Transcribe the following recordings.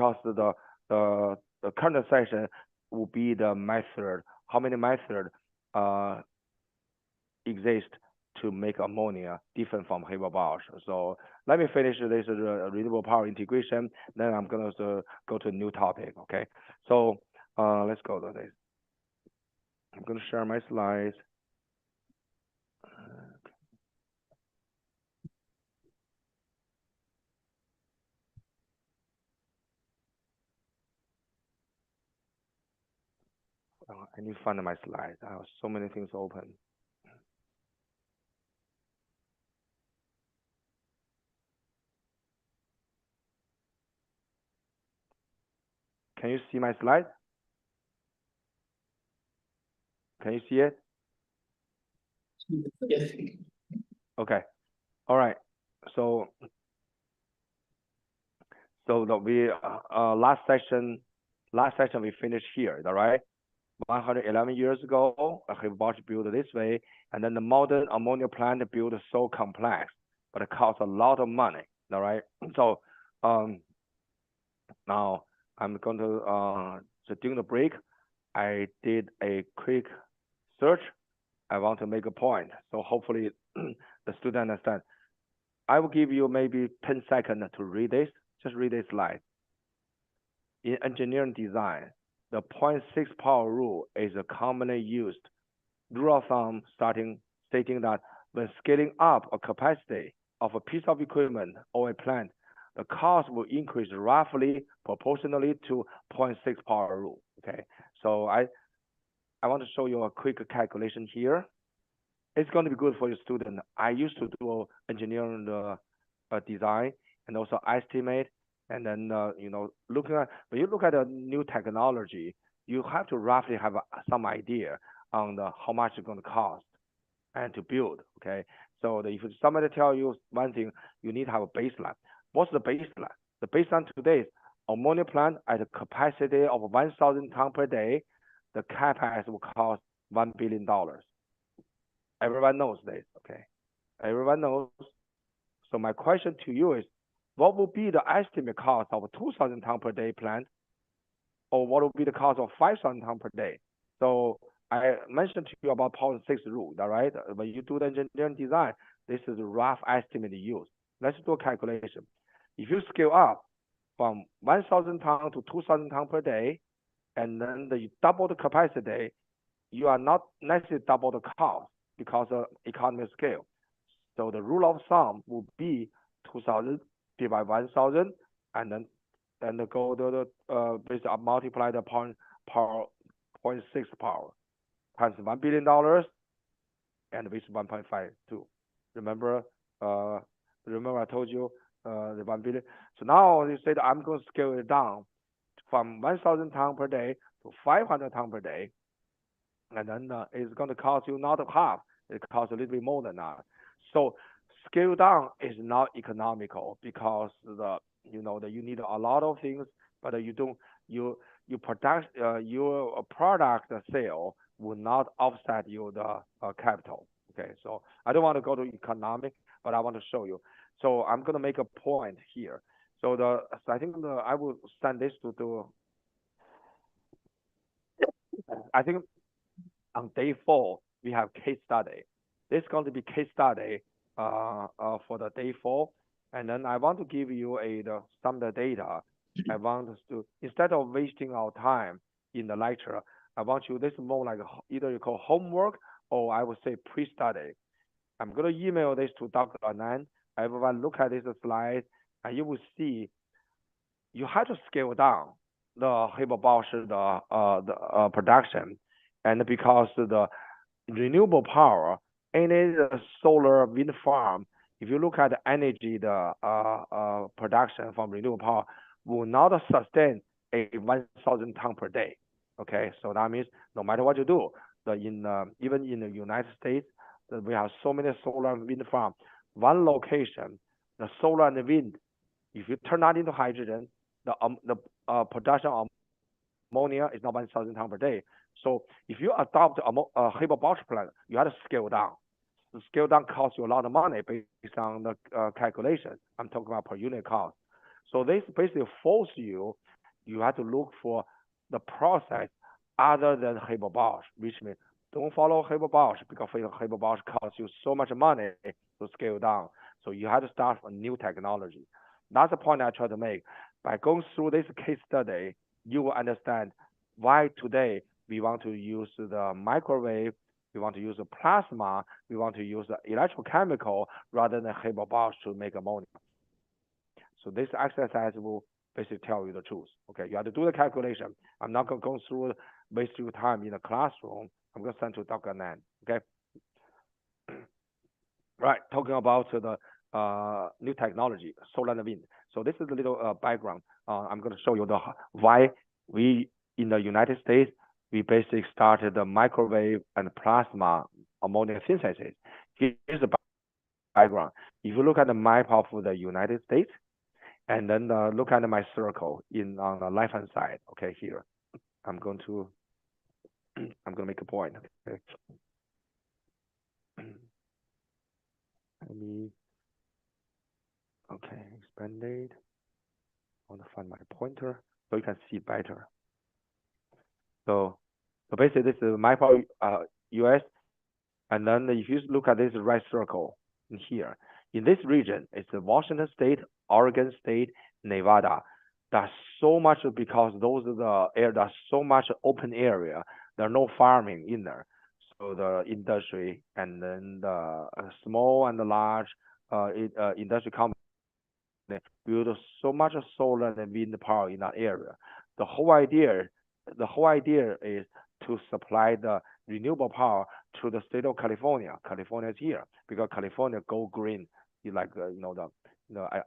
because the current session will be the method, how many methods exist to make ammonia different from Haber-Bosch. So let me finish this renewable power integration, then I'm going to go to a new topic, okay? So let's go to this. I'm going to share my slides. I need to find my slides. I have so many things open. Can you see my slide? Can you see it? Yes. Okay. All right. So we last session we finished here. Is that right? 111 years ago, Haber-Bosch built this way, and then the modern ammonia plant built so complex, but it costs a lot of money. All right. So now I'm going to so during the break, I did a quick search. I want to make a point, so hopefully the student understand. I will give you maybe 10 seconds to read this. Just read this slide. In engineering design, the 0.6 power rule is a commonly used rule of thumb stating that when scaling up a capacity of a piece of equipment or a plant, the cost will increase roughly proportionally to 0.6 power rule. Okay, so I want to show you a quick calculation here. It's going to be good for your student. I used to do engineering design and also estimate, and then you know, when you look at a new technology, you have to roughly have some idea on how much it's going to cost and to build. Okay, so if somebody tell you one thing, you need to have a baseline. What's the baseline? The baseline today is ammonia plant at a capacity of 1,000 tons per day. The CapEx will cost $1 billion. Everyone knows this, okay? Everyone knows. So my question to you is, what will be the estimate cost of a 2,000 ton per day plant? Or what will be the cost of 5,000 ton per day? So I mentioned to you about 0.6 rule, all right? When you do the engineering design, this is a rough estimate used. Let's do a calculation. If you scale up from 1,000 ton to 2,000 ton per day, and then you double the capacity, you are not necessarily double the cost because of economy of scale. So the rule of thumb will be 2,000 divided by 1,000, and then go to the basically multiply the 0.6 power times $1 billion, and with 1.52. Remember I told you the 1 billion. So now you said I'm going to scale it down from 1,000 tons per day to 500 tons per day, and then it's going to cost you not half. It costs a little bit more than that. So scale down is not economical because you need a lot of things, but your product sale will not offset the capital. Okay, so I don't want to go to economic, but I want to show you. So I'm going to make a point here. So I think I will send this to I think on day 4 we have case study. This is going to be case study for the day 4, and then I want to give you some of the data. I want us to, instead of wasting our time in the lecture, I want you, this is more like either you call homework or I would say pre-study. I'm going to email this to Dr. Anand. Everyone look at this slide, and you will see you have to scale down the Haber-Bosch production, and because the renewable power, any solar wind farm, if you look at the energy, the production from renewable power will not sustain a 1,000 ton per day. Okay, so that means no matter what you do, even in the United States, we have so many solar and wind farms. One location, the solar and the wind, if you turn that into hydrogen, the production of ammonia is not 1,000 tons per day. So if you adopt a Haber-Bosch plant, you have to scale down. The scale down costs you a lot of money based on the calculation. I'm talking about per unit cost. So this basically force you have to look for the process other than Haber-Bosch, which means don't follow Haber-Bosch because Haber-Bosch costs you so much money to scale down. So you have to start a new technology. That's the point I try to make. By going through this case study, you will understand why today we want to use the microwave, we want to use the plasma, we want to use the electrochemical rather than Haber-Bosch to make ammonia. So this exercise will basically tell you the truth. Okay, you have to do the calculation. I'm not going to go through, waste your time in the classroom. I'm going to send to Dr. Anand. Okay. Right, talking about the new technology, solar and wind. So this is a little background. I'm going to show you the why we in the United States we basically started the microwave and plasma ammonia synthesis. Here's the background. If you look at the map of the United States, and then look at my circle on the left hand side. Okay, here I'm going to make a point. Okay. Let me expand it. I want to find my pointer so you can see better. So basically this is map of US, and then if you look at this right circle in here, in this region, it's the Washington State, Oregon State, Nevada. There's so much because those are the air. There's so much open area. There's no farming in there. So the industry and then the small and the large industry company build so much solar and wind power in that area. The whole idea is to supply the renewable power to the state of California. California is here because California go green. You like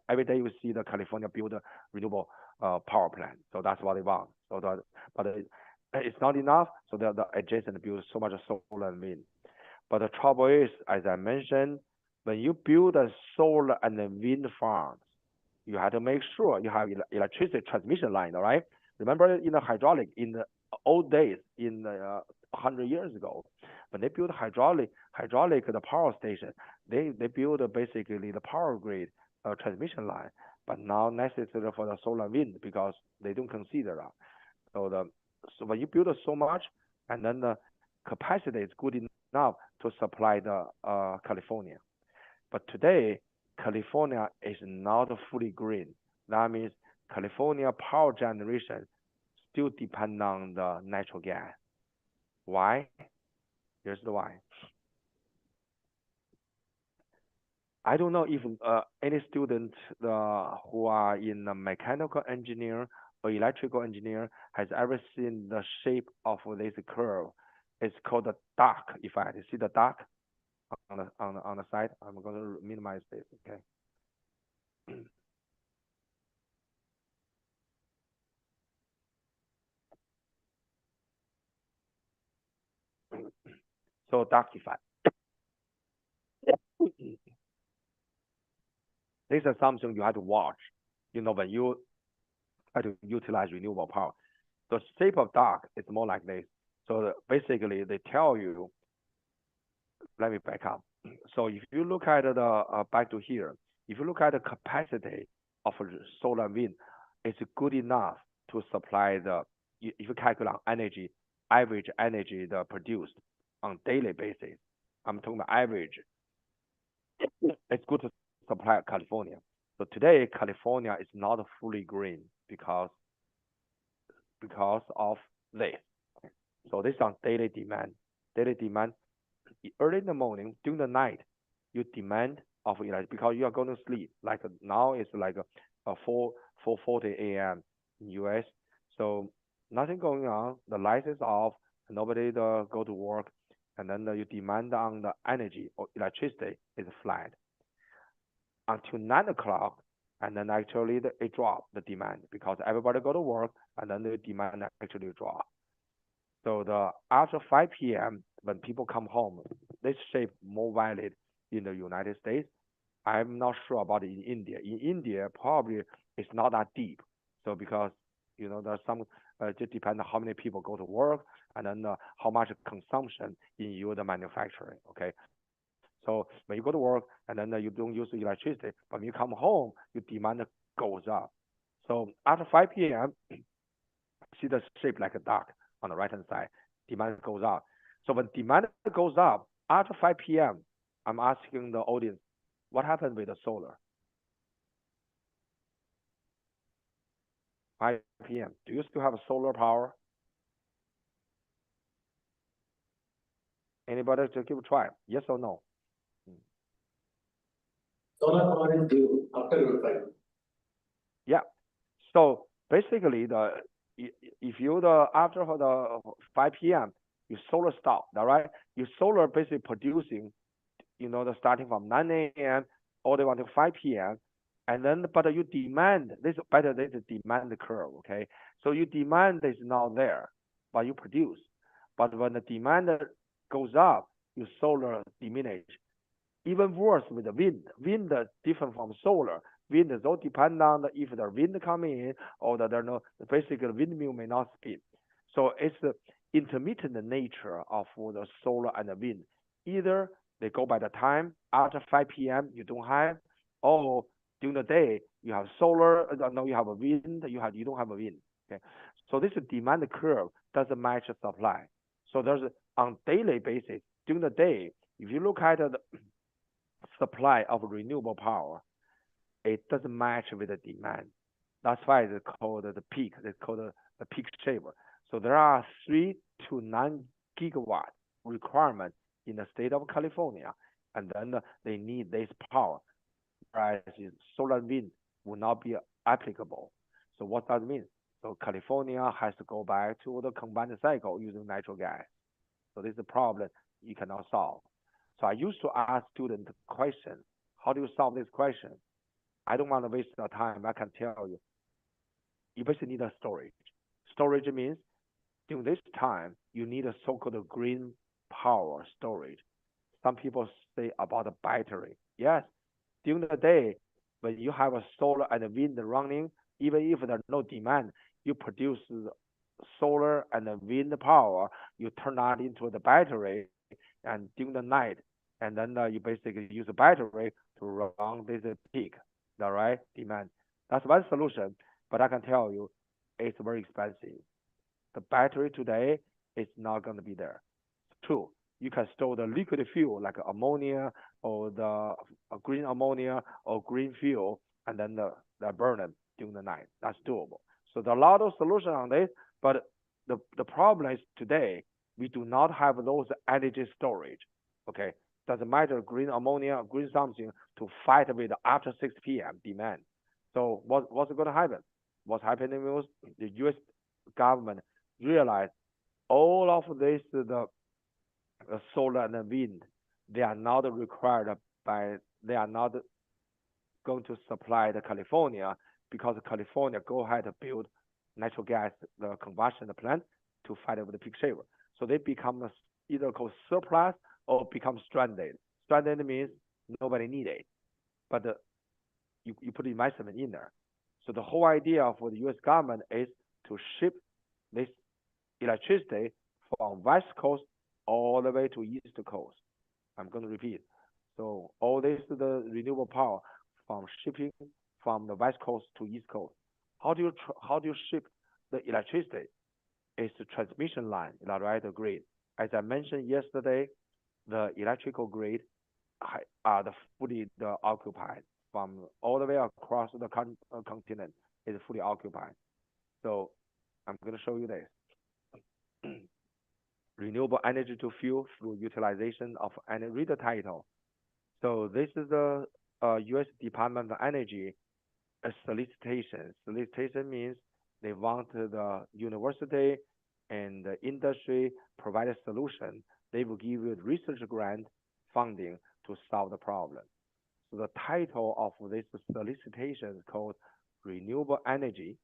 every day you see the California build a renewable power plant. So that's what they want. So it's not enough. So the adjacent build so much solar and wind. But the trouble is, as I mentioned, when you build a solar and a wind farms, you have to make sure you have electricity transmission line. All right. Remember in the hydraulic in the old days, in 100 years ago, when they built hydraulic the power station, they build basically the power grid transmission line, but now necessary for the solar and wind because they don't consider that. So when you build so much, and then the capacity is good enough to supply the California. But today, California is not fully green. That means California power generation still depend on the natural gas. Why? Here's the why. I don't know if any student who are in a mechanical engineer or electrical engineer has ever seen the shape of this curve. It's called the duck effect. You see the duck on the side? I'm going to minimize this. Okay. So duck effect. This is something you have to watch. When you try to utilize renewable power. The shape of duck is more like this. So basically, they tell you. Let me back up. So if you look at the back to here, if you look at the capacity of solar and wind, it's good enough to supply if you calculate energy, average energy produced on daily basis. I'm talking about average. It's good to supply California. So today, California is not fully green because of this. So this is on daily demand. Daily demand, early in the morning, during the night, you demand of electricity because you are going to sleep. Like now it's like 4:40 a.m. in US. So nothing going on. The lights is off. Nobody go to work. And then you demand on the energy or electricity is flat until 9 o'clock, and then actually it drop the demand because everybody go to work, and then the demand actually drop. So after 5 p.m. when people come home, this shape more valid in the United States. I'm not sure about it in India. In India, probably it's not that deep. So because there's some just depend on how many people go to work, and then how much consumption in the manufacturing. Okay. So when you go to work and then you don't use electricity, but when you come home, your demand goes up. So after 5 p.m., see the shape like a duck on the right hand side. Demand goes up. So when demand goes up after 5 p.m., I'm asking the audience, what happened with the solar? 5 p.m. Do you still have solar power? Anybody to give a try? Yes or no? Solar power is due after 5. Yeah. So basically, if you the after the 5 p.m. your solar stop, all right? Your solar basically producing, the starting from 9 a.m. all the way until 5 p.m. And then, but you demand this better than the demand curve, okay? So your demand is not there, but you produce. But when the demand goes up, your solar diminish. Even worse with the wind. Wind is different from solar. Wind is all depend on if the wind coming in or that there no basically windmill may not spin. So it's the intermittent nature of the solar and the wind. Either they go by the time after 5 p.m. you don't have, or during the day you have solar. No, you have a wind. You don't have a wind. Okay, so this demand curve doesn't match the supply. So there's on daily basis during the day. If you look at the supply of renewable power, it doesn't match with the demand. That's why it's called the peak. It's called the peak shaver. So there are 3 to 9 gigawatt requirement in the state of California, and then they need this power, whereas solar and wind will not be applicable. So what does it mean? So California has to go back to the combined cycle using natural gas. So this is a problem you cannot solve. So I used to ask students the question, how do you solve this question? I don't want to waste your time. I can tell you, you basically need a storage. Storage means during this time, you need a so-called green power storage. Some people say about a battery. Yes, during the day, when you have a solar and a wind running, even if there's no demand, you produce solar and the wind power, you turn that into the battery, and during the night, and then you basically use the battery to run this peak, all right, demand. That's one solution, but I can tell you, it's very expensive. The battery today is not going to be there. Two, you can store the liquid fuel like ammonia or the green ammonia or green fuel, and then the burn them during the night. That's doable. So there are a lot of solutions on this, but the problem is today we do not have those energy storage. Okay, doesn't matter green ammonia, green something to fight with after 6 p.m. demand. So what's going to happen? What's happening is the U.S. government realized all of this the solar and the wind, they are not required by, they are not going to supply the California because California go ahead and build natural gas the combustion plant to fight over the peak shaver. So they become either called surplus or become stranded. Stranded means nobody need it, but you put investment in there. So the whole idea for the U.S. government is to ship this electricity from West Coast all the way to East Coast. I'm going to repeat. So all this is the renewable power from shipping from the West Coast to East Coast. How do you ship the electricity? It's the transmission line, right? The grid. As I mentioned yesterday, the electrical grid are the fully occupied from all the way across the continent is fully occupied. So I'm going to show you this. Renewable energy to fuel through utilization of energy. Read the title. So this is the U.S. Department of Energy solicitation. Solicitation means they want the university and the industry provide a solution. They will give you research grant funding to solve the problem. So the title of this solicitation is called Renewable Energy,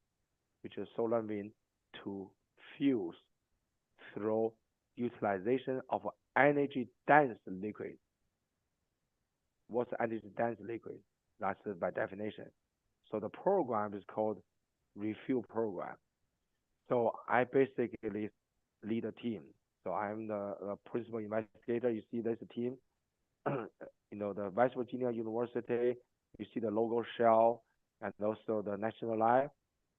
which is solar and wind, to fuels through utilization of energy dense liquid. What's energy dense liquid? That's by definition. So the program is called refuel program. So I basically lead a team. So I'm the principal investigator. You see there's a team. The West Virginia University. You see the logo shell and also the national lab.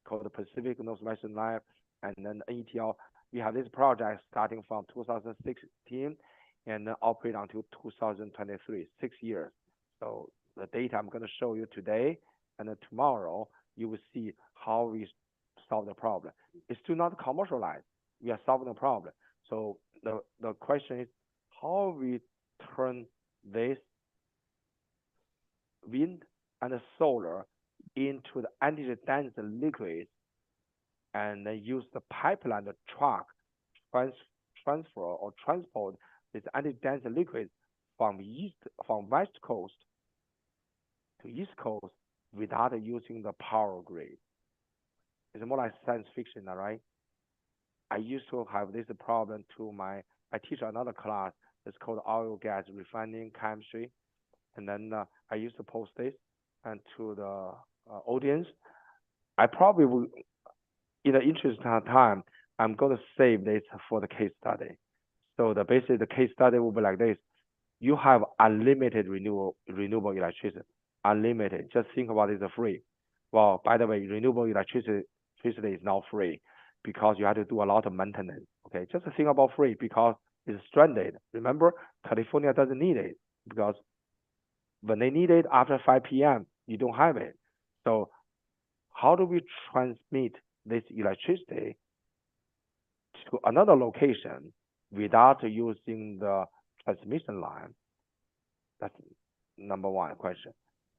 called the Pacific Northwestern Lab, and then NETL. We have this project starting from 2016 and then operate until 2023, 6 years. So the data I'm going to show you today and then tomorrow, you will see how we solve the problem. It's still not commercialized. We are solving the problem. So the question is how we turn this wind and the solar into the energy-dense liquids and then use the pipeline to truck transfer or transport this energy-dense liquids from west coast to east coast without using the power grid. It's more like science fiction, all right? I used to have this problem I teach another class. It's called oil gas refining chemistry. And then I used to post this and to the audience. I probably will, in the interest of time, I'm going to save this for the case study. So basically the case study will be like this. You have unlimited renewable electricity, unlimited. Just think about it, it's free. Well, by the way, renewable electricity is now free because you have to do a lot of maintenance. Okay, just think about free because it's stranded. Remember, California doesn't need it because when they need it after 5 p.m., you don't have it. So how do we transmit this electricity to another location without using the transmission line? That's number one question.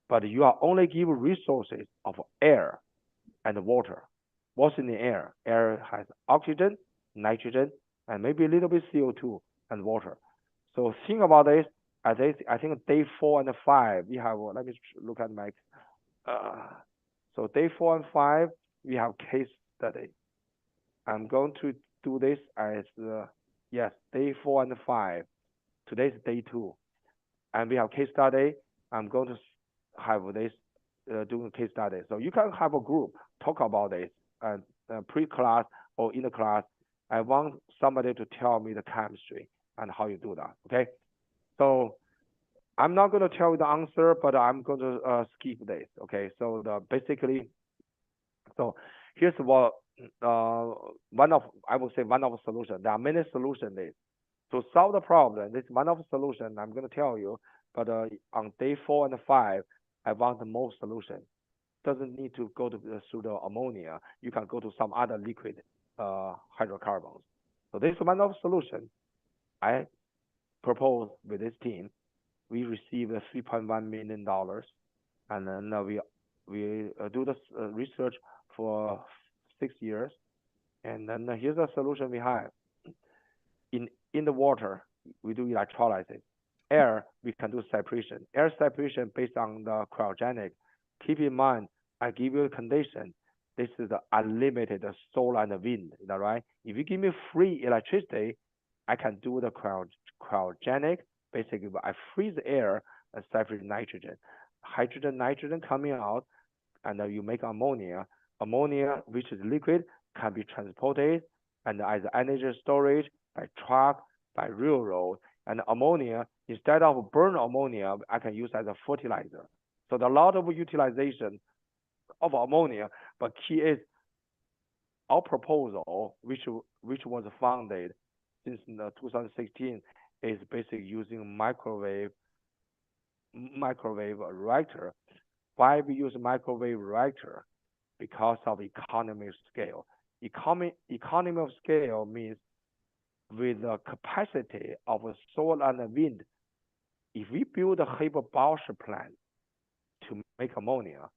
But you are only given resources of air and water. What's in the air? Air has oxygen, nitrogen, and maybe a little bit CO2 and water. So think about this. I think day 4 and 5, we have, let me look at my, so day 4 and 5, we have case study. I'm going to do this as, yes, day 4 and 5. Today's day 2. And we have case study. I'm going to have this doing case study. So you can have a group talk about this and pre-class or in the class. I want somebody to tell me the chemistry and how you do that. Okay. So I'm not going to tell you the answer, but I'm going to skip this. Okay. So basically, so here's what I would say one of the solutions. There are many solutions. To solve the problem, this is one of the solutions I'm going to tell you. But on day 4 and 5, I want the most solution. Doesn't need to go to through the ammonia. You can go to some other liquid hydrocarbons. So this is one of the solutions I propose with this team. We received $3.1 million, and then we do this research for 6 years, and then here's a solution we have. In the water, we do electrolysis. Air, we can do separation. Air separation based on the cryogenic. Keep in mind, I give you a condition. This is the unlimited solar and wind, is that right? If you give me free electricity, I can do the cryogenic. Basically, I freeze the air and separate nitrogen. Hydrogen, nitrogen coming out, and you make ammonia. Ammonia, which is liquid, can be transported and as energy storage by truck, by railroad. And ammonia, instead of burn ammonia, I can use as a fertilizer. So there's a lot of utilization of ammonia, but key is our proposal, which was founded since 2016, is basically using microwave reactor. Why we use microwave reactor? Because of economy of scale. Economy of scale means with the capacity of solar and wind, if we build a Haber-Bosch plant to make ammonia,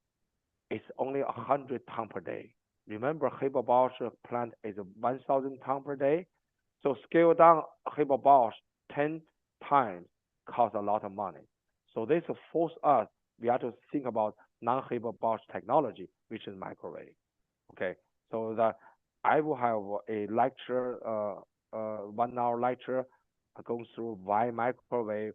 it's only 100 tons per day. Remember, Haber-Bosch plant is 1,000 tons per day. So scale down Haber-Bosch 10 times costs a lot of money. So this forces us, we have to think about non-Haber-Bosch technology, which is microwave. Okay, so that I will have a lecture, 1 hour lecture, going through why microwave,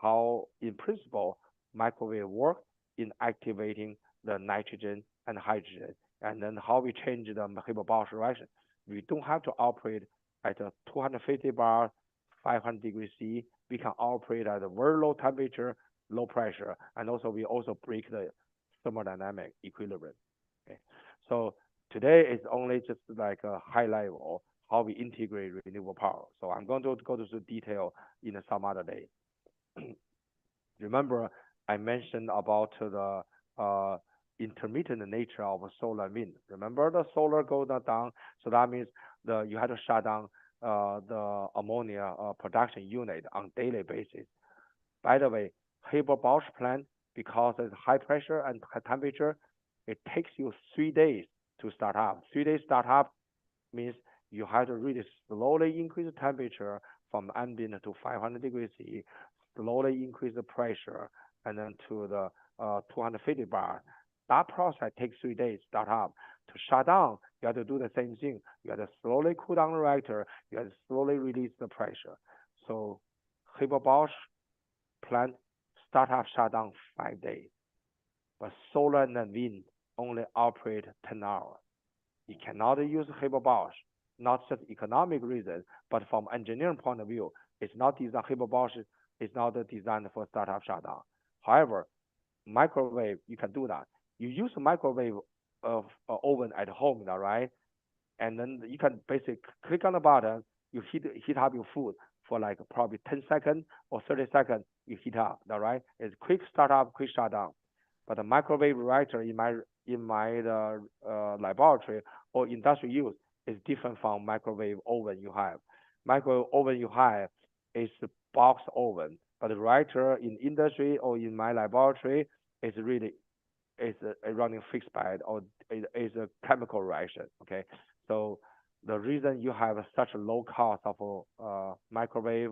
how in principle microwave works in activating the nitrogen and hydrogen, and then how we change the Haber-Bosch reaction. We don't have to operate at a 250 bar, 500 degrees C. We can operate at a very low temperature, low pressure, and also we also break the thermodynamic equilibrium. Okay. So today is only just like a high level how we integrate renewable power. So I'm going to go to the detail in some other day. Remember, I mentioned about the intermittent nature of solar and wind. Remember, the solar goes down, so that means you have to shut down the ammonia production unit on daily basis. By the way, Haber-Bosch plant, because it's high pressure and high temperature, it takes you 3 days to start up. 3 days start up means you have to really slowly increase the temperature from ambient to 500 degrees C, slowly increase the pressure, and then to the 250 bar. That process takes 3 days start up. To shut down, you have to do the same thing. You have to slowly cool down the reactor. You have to slowly release the pressure. So Haber-Bosch plant startup shut down 5 days, but solar and wind only operate 10 hours. You cannot use Haber-Bosch, not just economic reasons, but from engineering point of view, it's not designed. Haber-Bosch is not designed for startup shutdown. However, microwave, you can do that. You use a microwave of oven at home, right? And then you can basically click on the button, you heat up your food for like probably 10 seconds or 30 seconds, you heat up, all right? It's quick startup, quick shutdown. But the microwave reactor in my laboratory or industrial use is different from microwave oven you have. Microwave oven you have is a box oven, but the reactor in industry or in my laboratory is really a running fixed bed or is a chemical reaction. Okay, so the reason you have such a low cost of microwave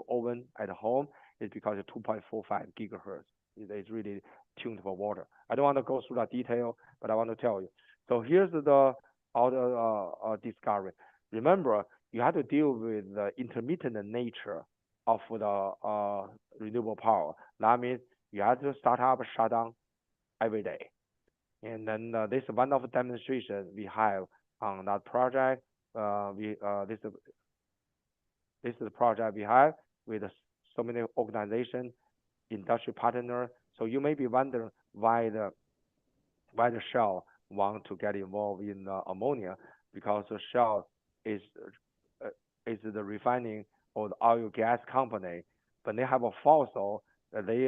oven at home is because it's 2.45 gigahertz. It's really tuned for water. I don't want to go through that detail, but I want to tell you. So here's the other discovery. Remember, you have to deal with the intermittent nature of the renewable power. That means you have to start up, shut down every day. And then this is one of the demonstrations we have on that project. This is the project we have with so many organizations, industry partners. So you may be wondering why the Shell want to get involved in ammonia, because the Shell is the refining or the oil gas company, but they have a fossil. They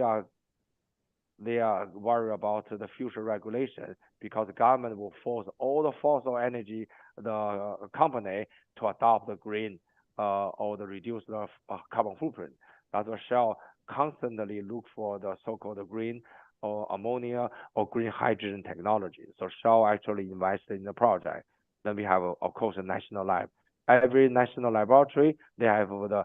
are worried about the future regulation because the government will force all the fossil energy the company to adopt the green or the reduce the carbon footprint. That's why Shell constantly look for the so-called green or ammonia or green hydrogen technology. So Shell actually invested in the project. Then we have, of course, a national lab. Every national laboratory, they have the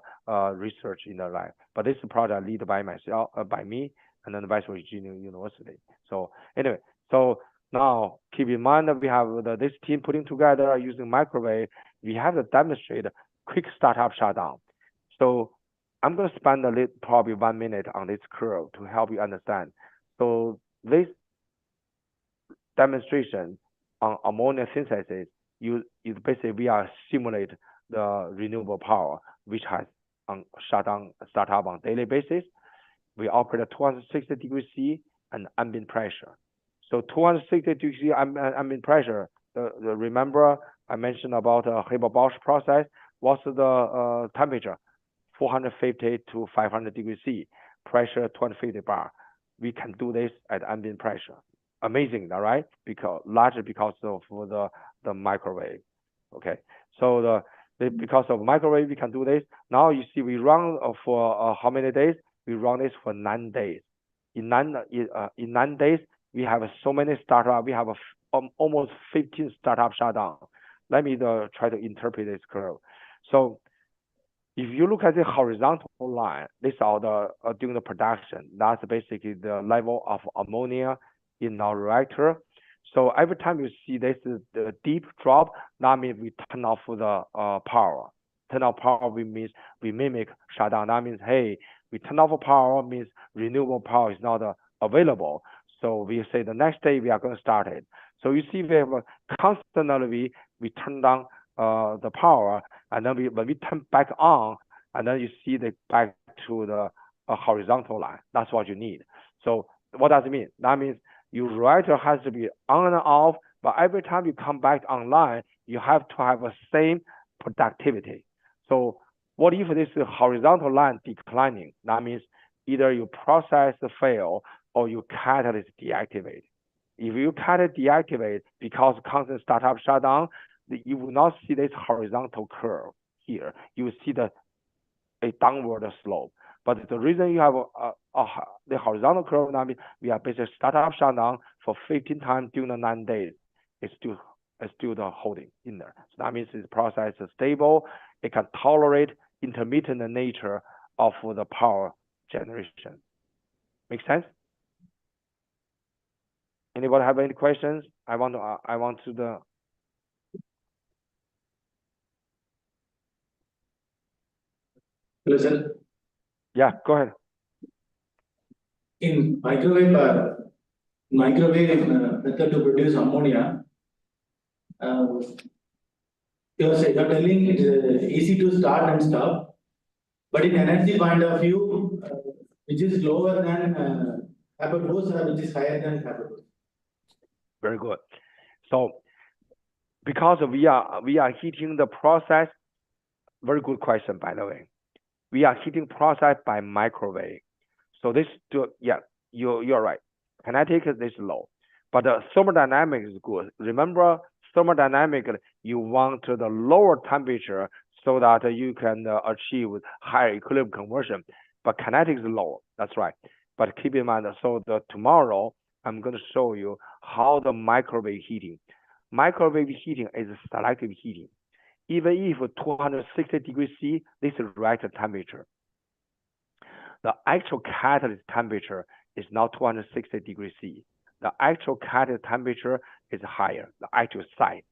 research in the lab. But this project led by myself, by me, and then West Virginia University. So anyway, so now keep in mind that we have this team putting together using microwave. We have to demonstrate quick startup shutdown. So I'm going to spend probably 1 minute on this curve to help you understand. So this demonstration on ammonia synthesis, basically we are simulate the renewable power, which has start up on daily basis. We operate at 260 degrees C and ambient pressure. So 260 degrees C ambient pressure. Remember I mentioned about Haber-Bosch process. What's the temperature? 450 to 500 degrees C. Pressure 250 bar. We can do this at ambient pressure. Amazing, all right? Largely because of the microwave. Okay, so because of microwave we can do this. Now you see we run for how many days? We run this for 9 days. In 9 days, we have so many startup. We have almost 15 startup shutdown. Let me try to interpret this curve. So if you look at the horizontal line, this is all during the production. That's basically the level of ammonia in our reactor. So every time you see this the deep drop, that means we turn off the power. Turn off power means we mimic shutdown. That means, hey, we turn off power means renewable power is not available. So we say the next day we are going to start it. So you see we have constantly we turn down the power, and then when we turn back on, and then you see the back to the horizontal line. That's what you need. So what does it mean? That means your writer has to be on and off, but every time you come back online, you have to have the same productivity. So what if this horizontal line declining? That means either your process fail or your catalyst deactivate. If your catalyst deactivate because constant startup shutdown, you will not see this horizontal curve here. You will see a downward slope. But the reason you have the horizontal curve, that means we are basically startup shutdown for 15 times during the 9 days. It's still the holding in there. So that means this process is stable. It can tolerate intermittent nature of the power generation. Make sense? Anybody have any questions? I want to Hello, sir. Yeah, go ahead. In microwave method to produce ammonia, you're telling it is easy to start and stop, but in energy point of view, which is lower than hyperdose or which is higher than hyperdose? Very good. So because we are heating the process, very good question, by the way. We are heating process by microwave. So this, yeah, you're right. Kinetic is low, but the thermodynamic is good. Remember, thermodynamic, you want the lower temperature so that you can achieve higher equilibrium conversion. But kinetic is low. That's right. But keep in mind, so tomorrow I'm going to show you how the microwave heating. Microwave heating is selective heating. Even if 260 degrees C, this is right temperature. The actual catalyst temperature is not 260 degrees C. The actual catalyst temperature is higher, the actual site.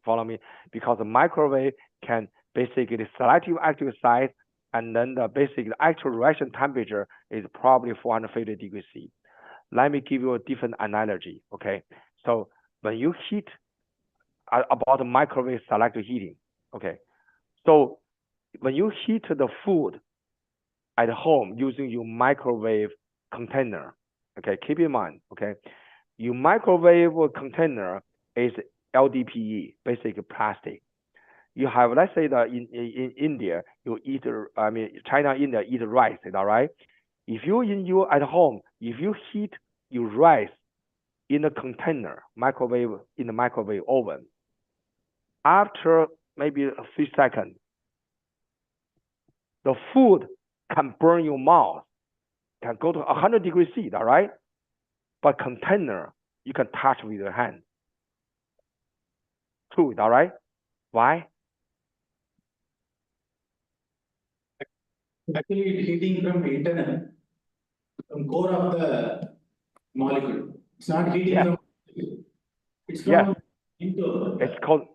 Follow me? Because the microwave can basically selective active site, and then the basic actual reaction temperature is probably 450 degrees C. Let me give you a different analogy, okay? So when you heat about the microwave selective heating, okay? So when you heat the food at home using your microwave container, okay, keep in mind, okay, your microwave container is LDPE, basically plastic. You have, let's say that in India, you eat, China, India eat rice, is that right? If you at home, if you heat your rice in a container, in the microwave oven, after maybe a few seconds, the food can burn your mouth, can go to 100 degrees C, all right? But container, you can touch with your hand. True, all right? Why? Actually, it's heating from internal, from core of the molecule. It's not heating from. It's from into. It's called.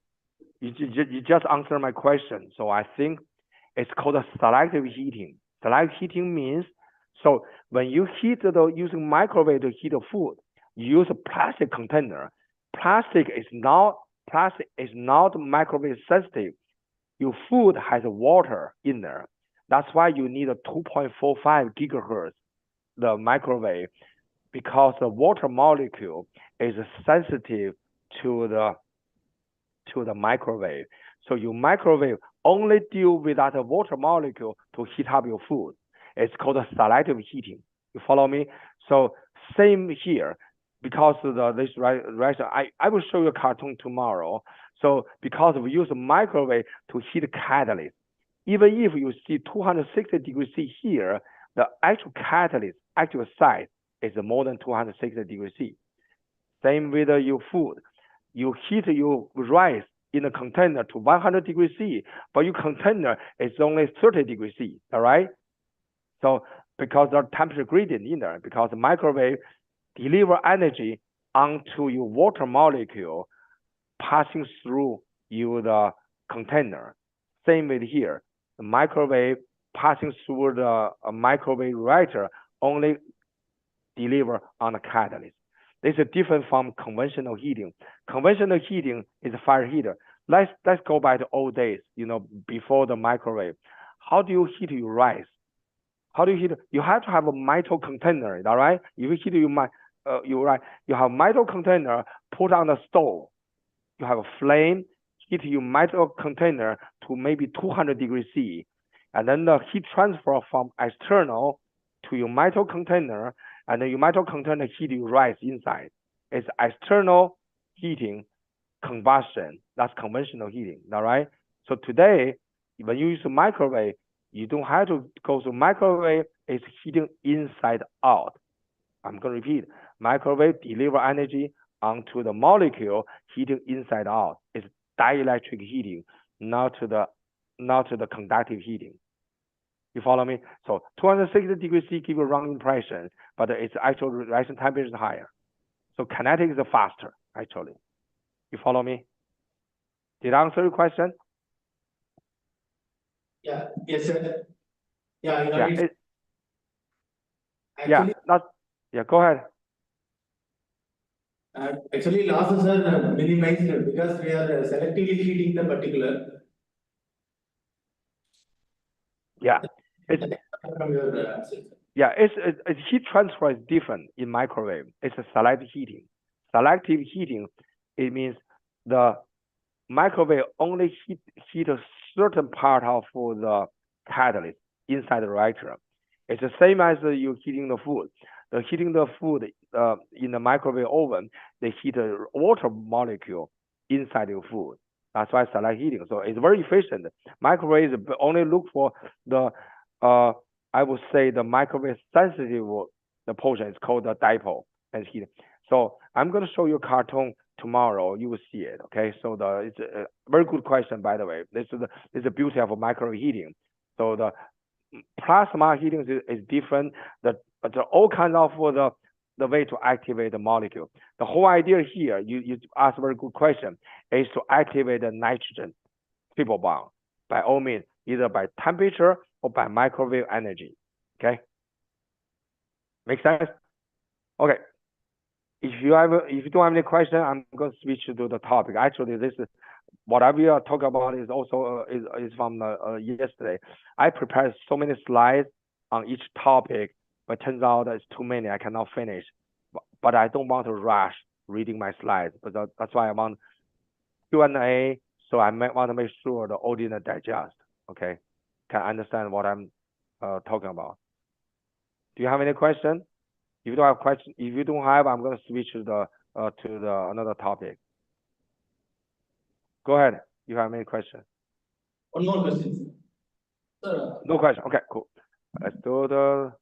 You just answered my question. So I think it's called a selective heating. Selective heating means, so when you heat using microwave to heat the food, you use a plastic container. Plastic is not microwave sensitive. Your food has water in there. That's why you need a 2.45 gigahertz, the microwave, because the water molecule is sensitive to the microwave. So your microwave only deal with that water molecule to heat up your food. It's called a selective heating. You follow me? So same here, because I will show you a cartoon tomorrow. So because we use a microwave to heat catalyst, even if you see 260 degrees C here, the actual catalyst, actual site is more than 260 degrees C. Same with your food. You heat your rice in a container to 100 degrees C, but your container is only 30 degrees C, all right? So because the temperature gradient in there, because the microwave deliver energy onto your water molecule passing through the container. Same with here, the microwave passing through the microwave reactor only deliver on the catalyst. This is different from conventional heating. Conventional heating is a fire heater. Let's go back to old days, before the microwave. How do you heat your rice? How do you heat? You have to have a metal container, all right? If you heat your you're right. You have metal container put on the stove. You have a flame, heat your metal container to maybe 200 degrees C, and then the heat transfer from external to your metal container, and then your metal container heat your rice inside. It's external heating, combustion. That's conventional heating, all right? So today, when you use a microwave, you don't have to go through microwave. It's heating inside out. I'm going to repeat. Microwave deliver energy onto the molecule, heating inside out. It's dielectric heating, not to the conductive heating. You follow me? So 260 degrees C give you wrong impression, but its actual reaction temperature is higher. So kinetic is faster, actually. You follow me? Did I answer your question? Yeah, yes, sir. Yeah, I got Yeah, it. yeah, yeah, go ahead. Actually, losses are minimized because we are selectively heating the particular. Yeah, it's from your yeah, it's heat transfer is different in microwave. It's a selective heating. Selective heating, it means the microwave only heat a certain part of the catalyst inside the reactor. It's the same as you heating the food. The heating the food in the microwave oven, they heat a water molecule inside your food. That's why select heating. So it's very efficient. Microwave only look for the I would say the microwave sensitive the portion is called the dipole and heat. So I'm going to show you a cartoon tomorrow. You will see it. Okay. So it's a very good question, by the way. This is the beauty of microwave heating. So the plasma heating is different. But all kinds of the way to activate the molecule. The whole idea here, you ask a very good question, is to activate the nitrogen triple bond by all means, either by temperature or by microwave energy. Okay. Make sense? Okay. If you don't have any question, I'm going to switch to the topic. Actually, this is what I will talk about is also is from yesterday. I prepared so many slides on each topic, but turns out it's too many. I cannot finish. But I don't want to rush reading my slides. But that's why I want Q&A. So I want to make sure the audience digest. Okay, can understand what I'm talking about. Do you have any question? If you don't have question, if you don't have, I'm going to switch to the another topic. Go ahead. You have any question? One more question. Sir. No question. Okay, cool. Let's do the.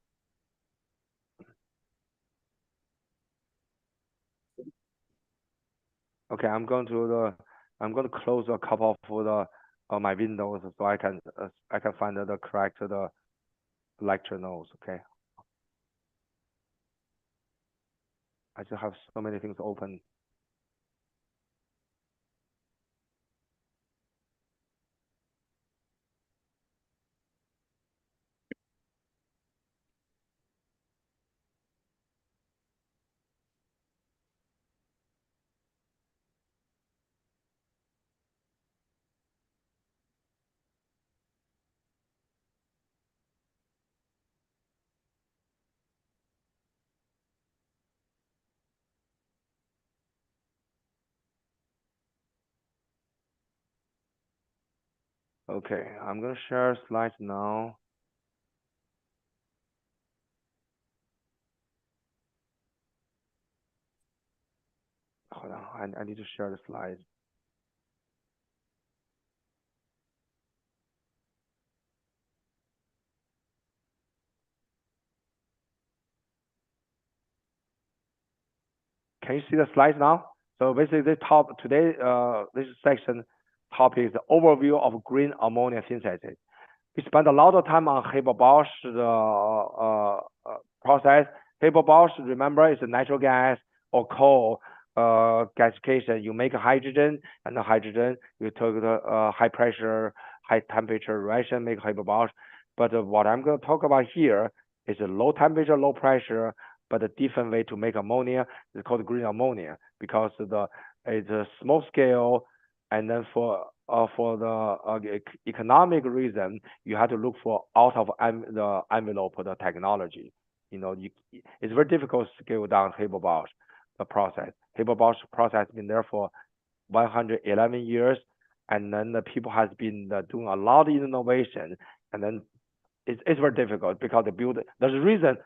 Okay, I'm going to close a couple of my windows so I can find the correct lecture notes. Okay. I just have so many things open. Okay, I'm gonna share slides now. Hold on, I need to share the slides. Can you see the slides now? So basically, this section topic is the overview of green ammonia synthesis. We spent a lot of time on Haber-Bosch process. Haber-Bosch, remember, is a natural gas or coal gasification. You make a hydrogen, and the hydrogen you took the high pressure, high temperature reaction, make Haber-Bosch. But what I'm going to talk about here is a low temperature, low pressure, but a different way to make ammonia. It's called green ammonia because it's a small scale, and then for the economic reason, you have to look for out of the envelope of the technology. it's very difficult to scale down Haber-Bosch, the process. Haber-Bosch process has been there for 111 years, and then the people has been doing a lot of innovation, and then it's very difficult because they build. There's a reason.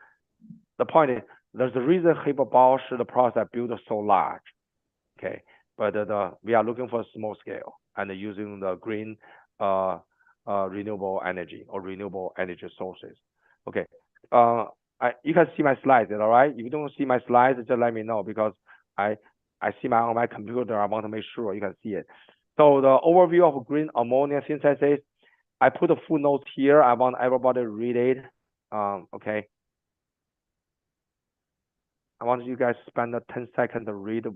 The point is, there's a reason Haber-Bosch the process built so large. Okay, but we are looking for a small scale and using the green renewable energy or renewable energy sources. Okay, you can see my slides, all right? If you don't see my slides, just let me know because I see on my computer. I want to make sure you can see it. So the overview of green ammonia synthesis, I put a footnote here. I want everybody to read it. Okay. I want you guys to spend 10 seconds to read.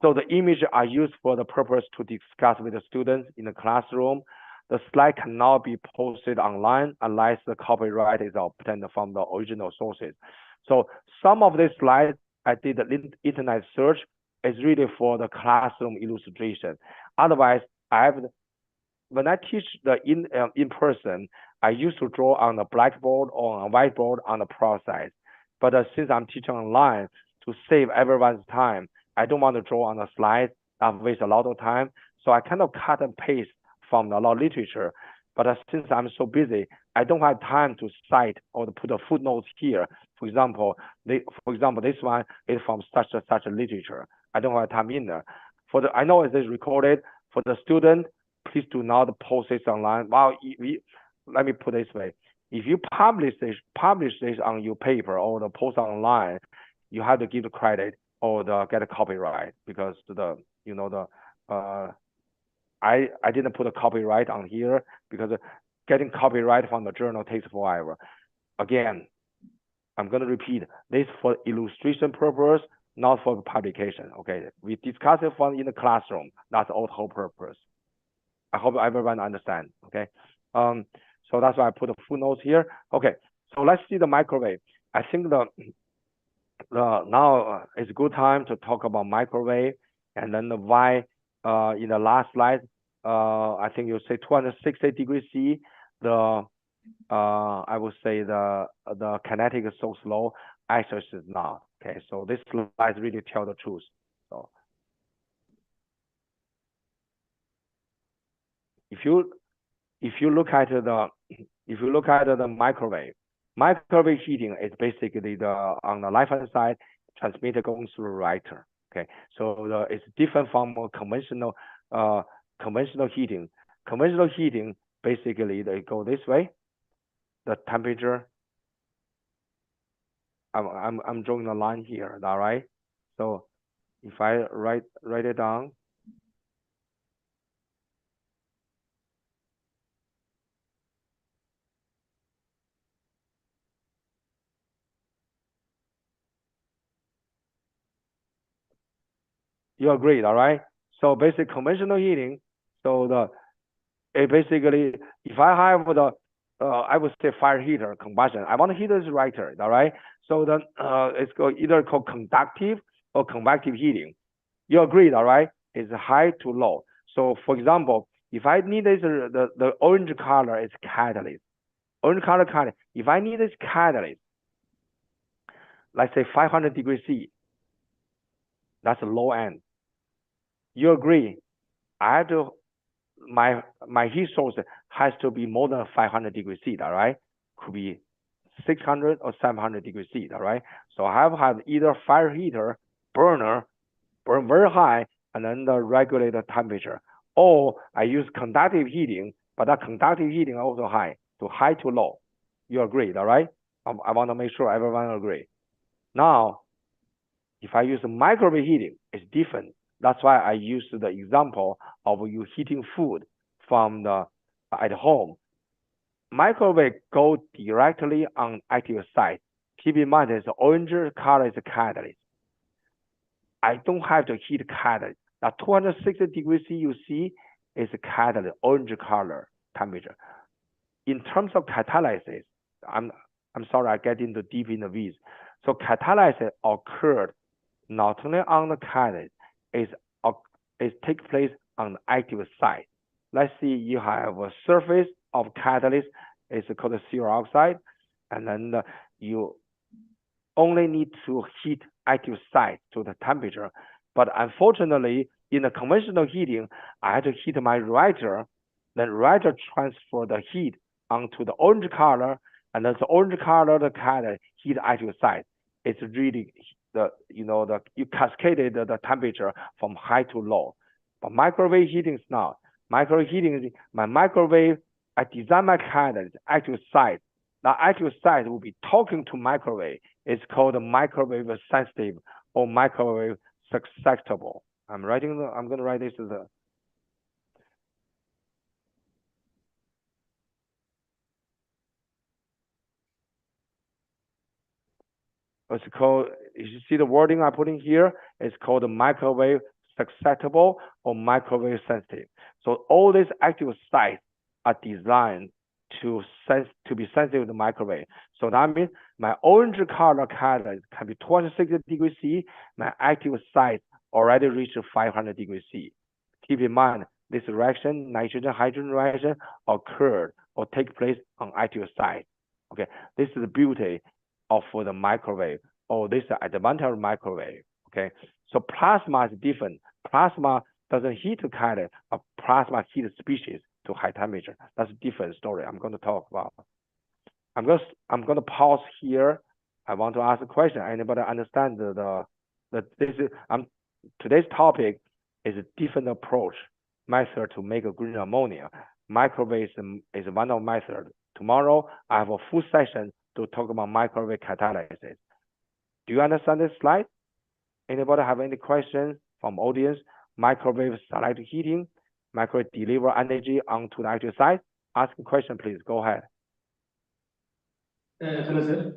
So the images are used for the purpose to discuss with the students in the classroom. The slide cannot be posted online unless the copyright is obtained from the original sources. So some of these slides I did an internet search is really for the classroom illustration. Otherwise, when I teach the in person, I used to draw on the blackboard or on a whiteboard on the process. But since I'm teaching online, to save everyone's time, I don't want to draw on the slide. That wastes a lot of time. So I kind of cut and paste from the law literature. But since I'm so busy, I don't have time to cite or to put a footnote here. For example, this one is from such and such a literature. I don't have time in there. I know it is recorded. For the student, please do not post this online. Well, let me put it this way: if you publish this on your paper or the post online, you have to give the credit or get a copyright because I didn't put a copyright on here because getting copyright from the journal takes forever. Again, I'm going to repeat this for illustration purpose, not for publication. Okay, we discuss it in the classroom. That's the whole purpose. I hope everyone understands. Okay, so that's why I put a footnotes here. Okay, so let's see the microwave. I think now it's a good time to talk about microwave, and then the why. In the last slide, I think you say 260 degrees C. I would say the kinetic is so slow. Actually, it's not. Okay, so this slide really tell the truth. So if you look at the microwave heating is basically on the left hand side transmitter going through a reactor. Okay, so it's different from conventional heating. Conventional heating basically they go this way. The temperature. I'm drawing a line here. All right. So if I write it down. You agree, all right? So basically conventional heating, basically if I have I would say fire heater combustion, I want to heat this reactor, all right? So then it's either called conductive or convective heating. You agreed, all right? It's high to low. So for example, if I need this, the orange color is catalyst. Orange color catalyst. If I need this catalyst, let's say 500 degrees C, that's a low end. You agree? I have to my heat source has to be more than 500 degrees C, all right? Could be 600 or 700 degrees C, all right? So I have either fire heater, burn very high, and then regulate the temperature. Or I use conductive heating, but that conductive heating also high to low. You agreed, all right? I want to make sure everyone agree. Now, if I use microwave heating, it's different. That's why I use the example of you heating food from at home. Microwave go directly on active site. Keep in mind that the orange color is a catalyst. I don't have to heat catalyst. Now 260 degrees C you see is a catalyst, orange color temperature. In terms of catalysis, I'm sorry I get into deep in the weeds. So catalysis occurred not only on the catalyst, it takes place on the active site. let's see, you have a surface of catalyst, it's called a zero oxide, and then you only need to heat active site to the temperature. But unfortunately, in the conventional heating, I had to heat my reactor, then reactor transfer the heat onto the orange color, and then the orange color, the catalyst heat active site. It's really you cascaded the temperature from high to low. But microwave heating is not. Microwave heating is my microwave. I design my catalyst active site. The active site will be talking to microwave. It's called microwave sensitive or microwave susceptible. I'm going to write this as a. It's called, you see the wording I put in here, it's called microwave susceptible or microwave sensitive. So all these active sites are designed to be sensitive to microwave. So that means my orange color catalyst can be 260 degrees C. My active site already reached 500 degrees C. Keep in mind, this reaction, nitrogen-hydrogen reaction, occurred or take place on active site. Okay, this is the beauty of the microwave, or this is the advantage of microwave. Okay, so plasma is different. Plasma doesn't heat the catalyst, but plasma heat species to high temperature. That's a different story I'm going to talk about. I'm going to pause here. I want to ask a question. Anybody understand today's topic is a different approach method to make a green ammonia. Microwave is one of methods. Tomorrow I have a full session to talk about microwave catalysis. Do you understand this slide? Anybody have any questions from audience? Microwave selective heating, microwave deliver energy onto the active site. Ask a question, please. Go ahead. Hello, sir.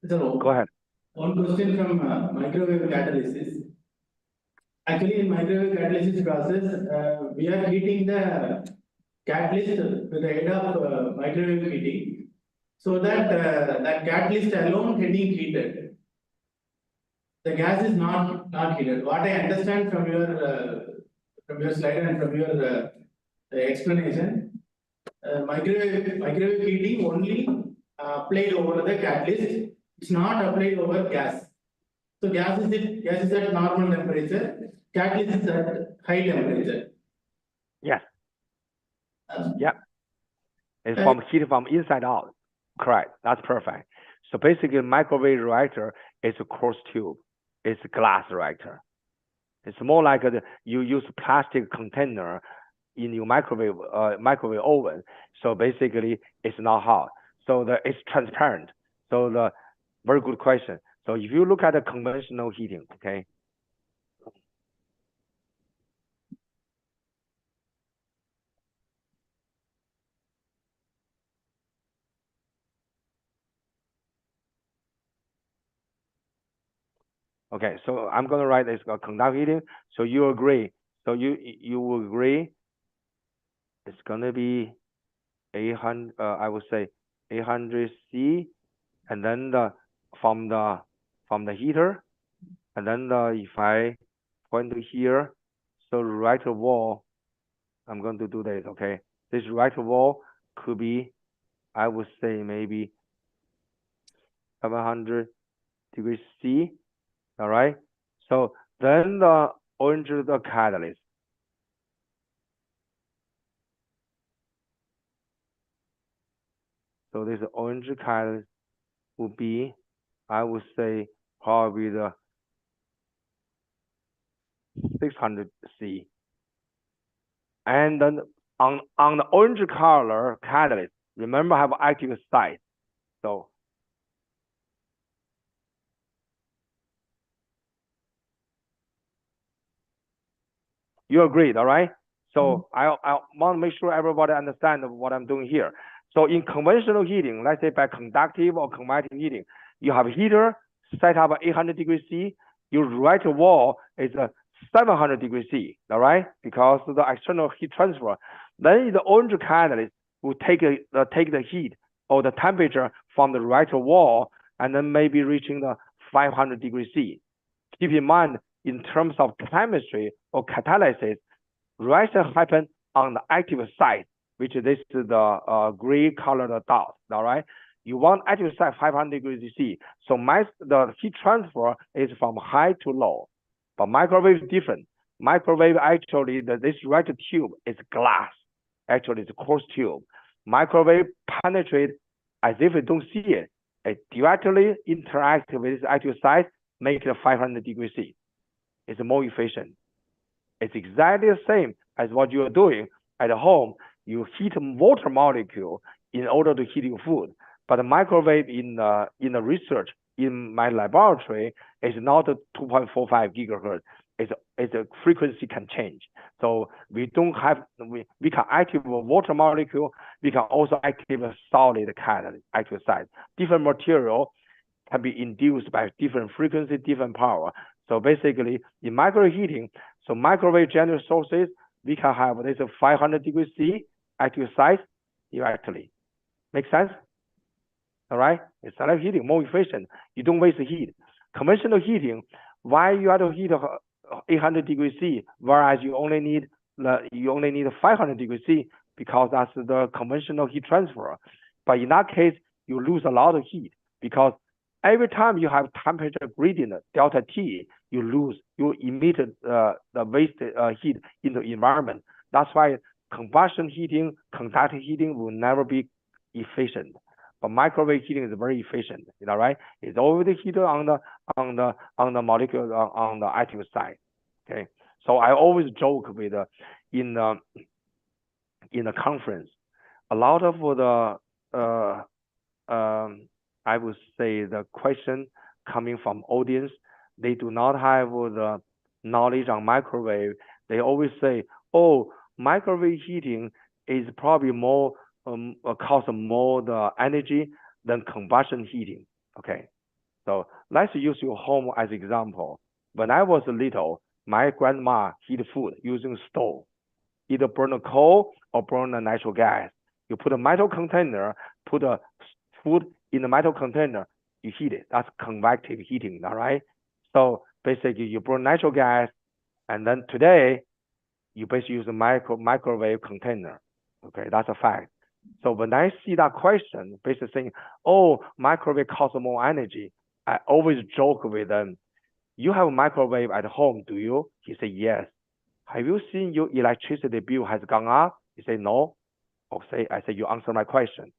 So, go ahead. One question from microwave catalysis. Actually, in microwave catalysis process, we are heating the catalyst with the head of microwave heating, so that that catalyst alone getting heated. The gas is not heated. What I understand from your slide and from your explanation, microwave heating only applied over the catalyst. It's not applied over gas. So gas is at normal temperature. Catalyst is at high temperature. Yes. Yeah. It's from heat from inside out. Correct. That's perfect. So basically, microwave reactor is a cross tube. It's a glass reactor. It's more like you use plastic container in your microwave oven. So basically, it's not hot. So it's transparent. So very good question. So if you look at the conventional heating, okay. Okay, so I'm going to write this conduct heating. So you agree. So you will agree. It's going to be 800. I would say 800 C, and then from the heater, and then if I point to here, so right wall. I'm going to do this. Okay, this right wall could be, I would say maybe 700 degrees C. All right. So then the orange is the catalyst. So this orange catalyst would be, I would say, probably the 600 C. And then on the orange color catalyst, remember I have active site. So you agreed, all right? So I want to make sure everybody understands what I'm doing here. So in conventional heating, let's say by conductive or convective heating, you have a heater set up at 800 degrees C. Your right wall is 700 degrees C, all right? Because of the external heat transfer. Then the orange catalyst will take the heat or the temperature from the right wall and then maybe reaching the 500 degrees C. Keep in mind, in terms of chemistry or catalysis, Reaction happen on the active site, which this is the gray colored dot. All right. You want active site 500 degrees C. So the heat transfer is from high to low. But microwave is different. Microwave actually, this right tube is glass. Actually, it's a coarse tube. Microwave penetrate as if you don't see it. It directly interacts with this active site, make it 500 degrees C. It's more efficient. It's exactly the same as what you are doing at home. You heat water molecule in order to heat your food. But the microwave in the research in my laboratory is not 2.45 gigahertz. It's a frequency can change. So we don't have, we can activate a water molecule. We can also activate a solid catalyst, active site. Different material can be induced by different frequency, different power. So basically, in microwave heating, so microwave general sources, we can have this 500 degrees C active site directly. Make sense? All right? It's select heating, more efficient. You don't waste heat. Conventional heating, why you have to heat 800 degrees C, whereas you only need 500 degrees C, because that's the conventional heat transfer. But in that case, you lose a lot of heat, because every time you have temperature gradient, delta T, you emit the waste heat into the environment. That's why combustion heating, conductive heating will never be efficient. But microwave heating is very efficient, you know, right? It's already heated on the molecule on the active side. Okay, so I always joke with in the conference, a lot of the I would say the question coming from audience, they do not have the knowledge on microwave. They always say, oh, microwave heating is probably more cost more the energy than combustion heating. Okay, so let's use your home as example. When I was little, my grandma heat food using stove, either burn a coal or burn a natural gas. You put a metal container, put a food in the metal container, you heat it. That's convective heating, all right? So basically, you burn natural gas, and then today, you basically use a microwave container. Okay, that's a fact. So when I see that question, basically saying, oh, microwave costs more energy, I always joke with them, you have a microwave at home, do you? He said, yes. Have you seen your electricity bill has gone up? He said, no. I say, you answer my question.